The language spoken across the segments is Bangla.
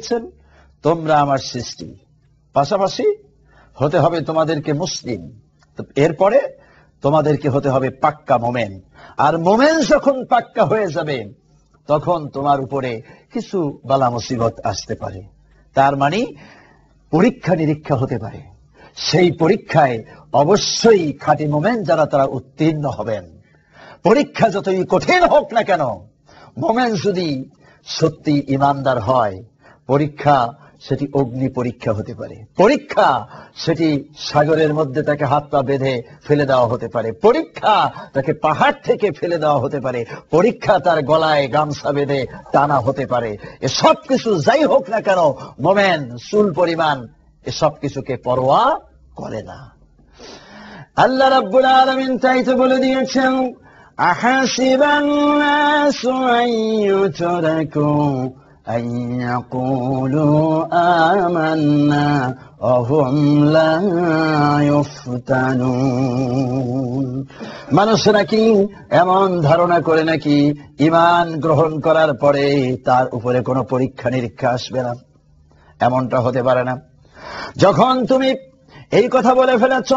দিয়েছেন তোমরা আমার সৃষ্টি, পাশাপাশি হতে হবে তোমাদেরকে মুসলিম, এরপরে তোমাদেরকে হতে হবে পাক্কা মোমেন। আর মোমেন যখন পাক্কা হয়ে যাবে তখন তোমার উপরে কিছু বালা মুসিবত আসতে পারে, তার মানে পরীক্ষা নিরীক্ষা হতে পারে। সেই পরীক্ষায় অবশ্যই খাঁটি মোমেন যারা তারা উত্তীর্ণ হবেন। পরীক্ষা যতই কঠিন হোক না কেন, মোমেন যদি সত্যি ইমানদার হয়, পরীক্ষা সেটি অগ্নি পরীক্ষা হতে পারে, পরীক্ষা সেটি সাগরের মধ্যে তাকে হাত পা বেঁধে ফেলে দেওয়া হতে পারে, পরীক্ষা তাকে পাহাড় থেকে ফেলে দেওয়া হতে পারে, পরীক্ষা তার গলায় গামছা বেঁধে টানা হতে পারে। এসব কিছু যাই হোক না কেন, মোমেন চুল পরিমাণ এসব কিছুকে পরোয়া করে না। আল্লাহ রাব্বুল আলামিন তাই তো বলে দিয়েছেন, আহাসিবান নাসু আন ইউতরাকু আন ইয়াকুলু আমান্না ওয়া হুম লা ইফতানুন। মানুষরা কি এমন ধারণা করে নাকি ঈমান গ্রহণ করার পরে তার উপরে কোনো পরীক্ষা নিরীক্ষা আসবে না? এমনটা হতে পারে না। যখন তুমি এই কথা বলে ফেলেছ,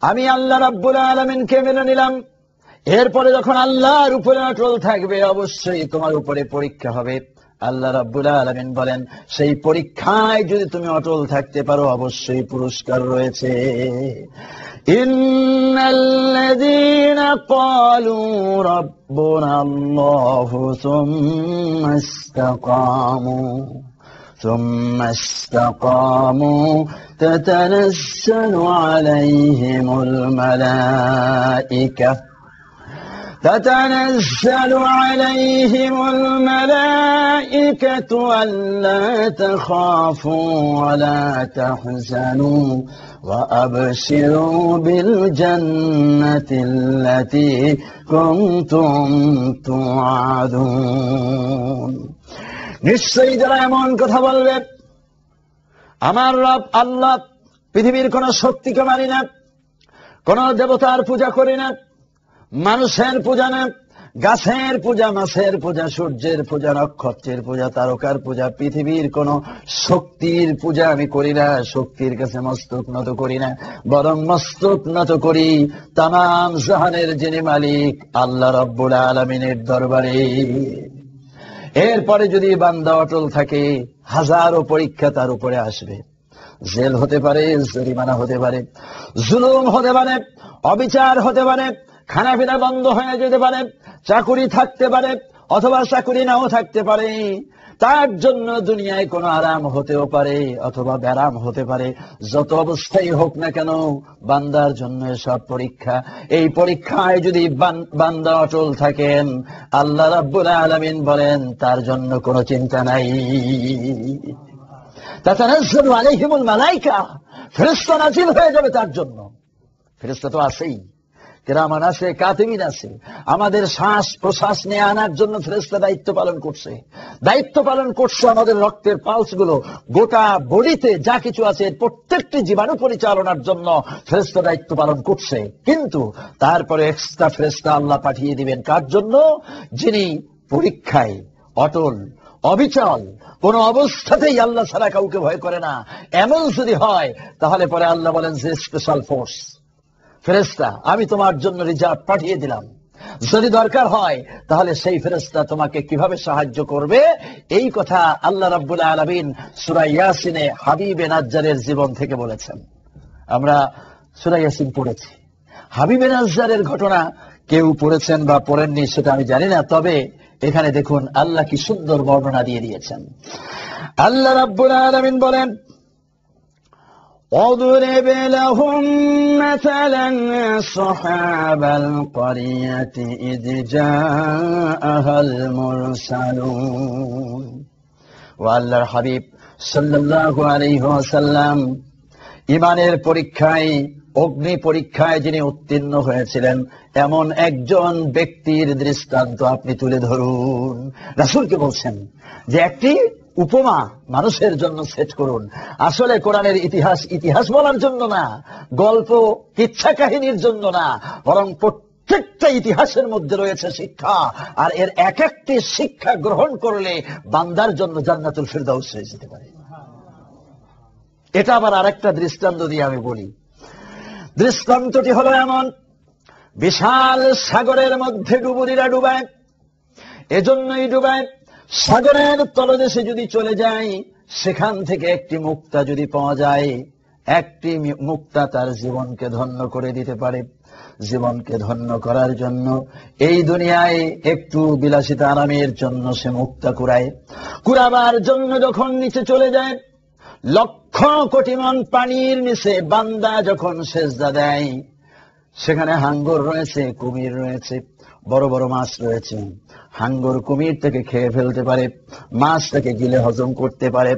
আমি আল্লাহ রাব্বুল আলামিনকে মেনে নিলাম, এরপরে যখন আল্লাহর উপরে অটল থাকবে অবশ্যই তোমার উপরে পরীক্ষা হবে। আল্লাহ রাব্বুল আলামিন বলেন, সেই পরীক্ষায় যদি তুমি অটল থাকতে পারো অবশ্যই পুরস্কার রয়েছে। ইন্নাল্লাযীনা ক্বালু রাব্বুনাল্লাহু সুম্মা ইসতাকামু ثم استقاموا تتنزل عليهم الملائكة ألا تخافوا ولا تحزنوا وأبشروا بالجنة التي كنتم توعدون। নিশ্চয়ই যারা এমন কথা বলবে, আমার রব আল্লাহ পৃথিবীর কোন শক্তিকে মানি না, কোন দেবতার পূজা করি না, মানুষের পূজা না, গাছের পূজা, মাছের পূজা, সূর্যের পূজা, নক্ষত্রের পূজা, তারকার পূজা, পৃথিবীর কোন শক্তির পূজা আমি করি না। শক্তির কাছে মস্তক নত করি না, বরং মস্তক নত করি তামাম জাহানের যিনি মালিক আল্লাহ রাব্বুল আলামিনের দরবারে। এরপরে যদি বান্দা অটল থাকে, হাজারো পরীক্ষা তার উপরে আসবে। জেল হতে পারে, জরিমানা হতে পারে, জুলুম হতে পারে, অবিচার হতে পারে, খানাপিনা বন্ধ হয়ে যেতে পারে, চাকুরি থাকতে পারে অথবা চাকুরি নাও থাকতে পারে। তার জন্য দুনিয়ায় কোনো আরাম হতেও পারে অথবা ব্যারাম হতে পারে। যত অবস্থাই হোক না কেন, বান্দার জন্য সব পরীক্ষা। এই পরীক্ষায় যদি বান্দা অটল থাকেন, আল্লাহ রাব্বুল আলামিন বলেন তার জন্য কোনো চিন্তা নাই। তাতানাজ্জালু আলাইহিমুল মালায়েকা, ফেরেশতা নাযিল হয়ে যাবে তার জন্য। ফেরেশতা তো আছেই, কিরামান আছে, কাতিবিন আছে। আমাদের শ্বাস প্রশ্বাস নিয়ে আনার জন্য ফেরেশতা দায়িত্ব পালন করছে। আমাদের রক্তের পালস গুলো, গোটা বডিতে যা কিছু আছে প্রত্যেকটি জীবাণু পরিচালনার জন্য ফেরেশতা দায়িত্ব পালন করছে। কিন্তু তারপরে এক্সট্রা ফেরেশতা আল্লাহ পাঠিয়ে দিবেন কার জন্য? যিনি পরীক্ষায় অটল, অবিচল, কোন অবস্থাতেই আল্লাহ ছাড়া কাউকে ভয় করে না। এমন যদি হয় তাহলে পরে আল্লাহ বলেন যে স্পেশাল ফোর্স ফেরেশতা আমি তোমার জন্য রিজার্ভ পাঠিয়ে দিলাম। যদি দরকার হয় তাহলে সেই ফেরেশতা তোমাকে কিভাবে সাহায্য করবে, এই কথা আল্লাহ রাব্বুল আলামিন সূরা ইয়াসিনে হাবিবে নাজ্জারের জীবন থেকে বলেছেন। আমরা সূরা ইয়াসিন পড়েছি। হাবিবে নাজ্জারের ঘটনা কেউ পড়েছেন বা পড়েননি সেটা আমি জানি না, তবে এখানে দেখুন আল্লাহ কি সুন্দর বর্ণনা দিয়ে দিয়েছেন। আল্লাহ রাব্বুল আলামিন বলেন, اضرب لهم مثلا أصحاب القرية إذ جاءها المرسلون। ওয়াল্লাহর হাবিব সাল্লাল্লাহু আলাইহি ওয়াসাল্লাম ঈমানের পরীক্ষায়, অগ্নি পরীক্ষায় যিনি উত্তীর্ণ হয়েছিলেন এমন একজন ব্যক্তির দৃষ্টান্ত আপনি তুলে ধরুন। রাসূলকে বলছেন যে একটি উপমা মানুষের জন্য সেট করুন। আসলে কোরআনের ইতিহাস বলার জন্য না, গল্প কিচ্ছা কাহিনীর জন্য না, বরং প্রত্যেকটা ইতিহাসের মধ্যে রয়েছে শিক্ষা, আর এর এক একটি শিক্ষা গ্রহণ করলে বান্দার জন্য জান্নাতুল ফিরদাউস হয়ে যেতে পারে। এটা আবার আরেকটা দৃষ্টান্ত দিয়ে আমি বলি। দৃষ্টান্তটি হলো এমন, বিশাল সাগরের মধ্যে ডুবুরিরা ডুবায়, এজন্যই ডুবায় সাগরের তলদেশে যদি চলে যায়, সেখান থেকে একটি মুক্তা যদি পাওয়া যায়, একটি মুক্তা তার জীবনকে ধন্য করে দিতে পারে। জীবনকে ধন্য করার জন্য এই দুনিয়ায় একটু বিলাসিতা আরামের জন্য সে মুক্তা কুড়ায়। কুড়াবার জন্য যখন নিচে চলে যায়, লক্ষ কোটি মন পানির নিচে বান্দা যখন সেজদা দেয়, সেখানে হাঙ্গর রয়েছে, কুমির রয়েছে, বড় বড় মাছ রয়েছে। হাঙ্গর কুমির থেকে খেয়ে ফেলতে পারে, মাছ থেকে গিলে হজম করতে পারে,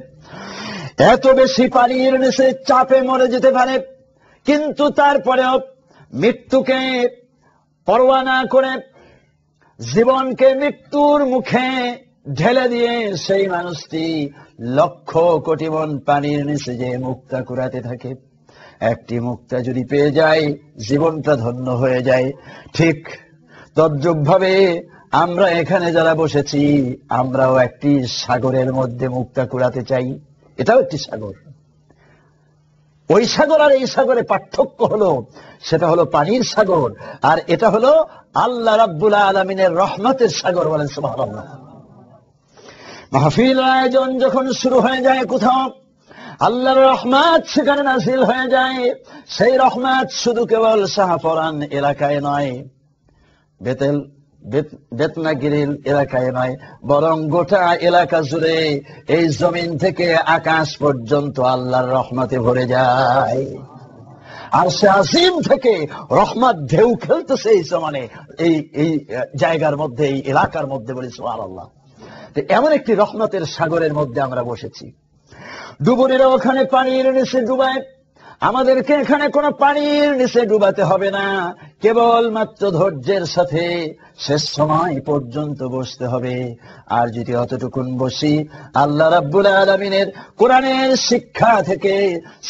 এত বেশি পানির নিচে চাপে মরে যেতে পারে। কিন্তু তারপরেও মৃত্যুকে পরোয়া না করে জীবনকে মৃত্যুর মুখে ঢেলে দিয়ে সেই মানুষটি লক্ষ কোটি মন পানির নিচে যে মুক্তা কুড়াতে থাকে। একটি মুক্তা যদি পেয়ে যায়, জীবনটা ধন্য হয়ে যায়। ঠিক তদ্রূপ ভাবে আমরা এখানে যারা বসেছি, আমরাও একটি সাগরের মধ্যে মুক্তা কুড়াতে চাই। এটাও একটি সাগর। ওই সাগর আর এই সাগরে পার্থক্য হলো, সেটা হলো পানির সাগর, আর এটা হলো আল্লাহ রাব্বুল আলামিনের রহমতের সাগর। বলেন সুবহানাল্লাহ। মাহফিল আয়োজন যখন শুরু হয়ে যায় কোথাও, আল্লাহর রহমত সেখানে নাযিল হয়ে যায়। সেই রহমত শুধু কেবল শাহপরান এলাকায় নয়, বেতনাগিরির এলাকায় নয়, বরং গোটা এলাকা জুড়ে এই জমিন থেকে আকাশ পর্যন্ত আল্লাহর রহমতে ভরে যায়। আর সে আসিম থেকে রহমত ঢেউ খেলতেছে এই জমানে, এই জায়গার মধ্যে, এই এলাকার মধ্যে। বলি সুবহানাল্লাহ। এমন একটি রহমতের সাগরের মধ্যে আমরা বসেছি। ডুবুরিরা ওখানে পানির নিচে ডুবায়, আমাদেরকে এখানে কোনো পানির নিচে ডুবাতে হবে না, কেবল মাত্র ধৈর্যের সাথে শেষ সময় পর্যন্ত বসতে হবে। আর যদি অতটুকুন বসি, আল্লাহ রাব্বুল আলামিনের কোরআনের শিক্ষা থেকে,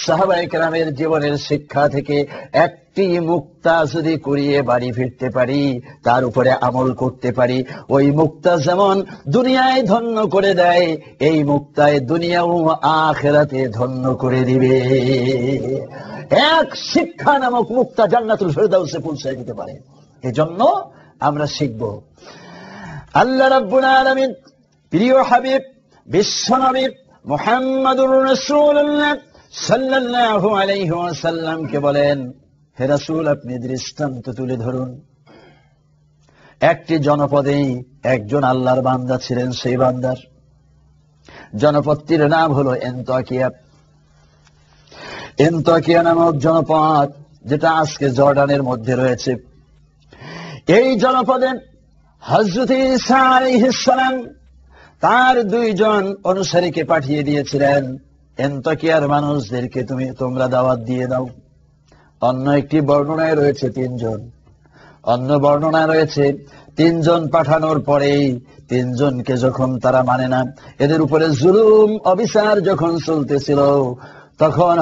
সাহাবায়ে কেরামের জীবনের শিক্ষা থেকে একটি মুক্তা যদি কুড়িয়ে বাড়ি ফিরতে পারি, তার উপরে আমল করতে পারি, ওই মুক্তা যেমন দুনিয়ায় ধন্য করে দেয়, এই মুক্তায় দুনিয়া ও আখিরাতে ধন্য করে দিবে। এক শিক্ষা নামক মুক্তা জান্নাতুল ফিরদাউসে পৌঁছে দিতে পারে। এজন্য আমরা শিখব। আল্লাহ রাব্বুল আলামিন প্রিয় হাবিব বিশ্বনবী মুহাম্মদুর রাসূলুল্লাহ সাল্লাল্লাহু আলাইহি ওয়াসাল্লামকে বলেন, হে রাসূল, আপনি দৃষ্টান্ত তুলে ধরুন। একটি জনপদেই একজন আল্লাহর বান্দা ছিলেন। সেই বান্দার জনপদটির নাম হলো এনতাকিয়া। এনতাকিয়া নামক জনপদ, যেটা আজকে জর্ডানের মধ্যে রয়েছে। এই জনপদে হযরত ঈসা আলাইহিস সালাম তার দুইজন অনুসারীকে পাঠিয়ে দিয়েছিলেন, এনতাকিয়ার মানুষদেরকে তোমরা দাওয়াত দিয়ে দাও। অন্য একটি বর্ণনায় রয়েছে 3 জন, অন্য বর্ণনায় রয়েছে 3 জন পাঠানোর পরেই 3 জনকে যখন তারা মানে না, এদের উপরে জুলুম অবিচার যখন চলতেছিল, তখন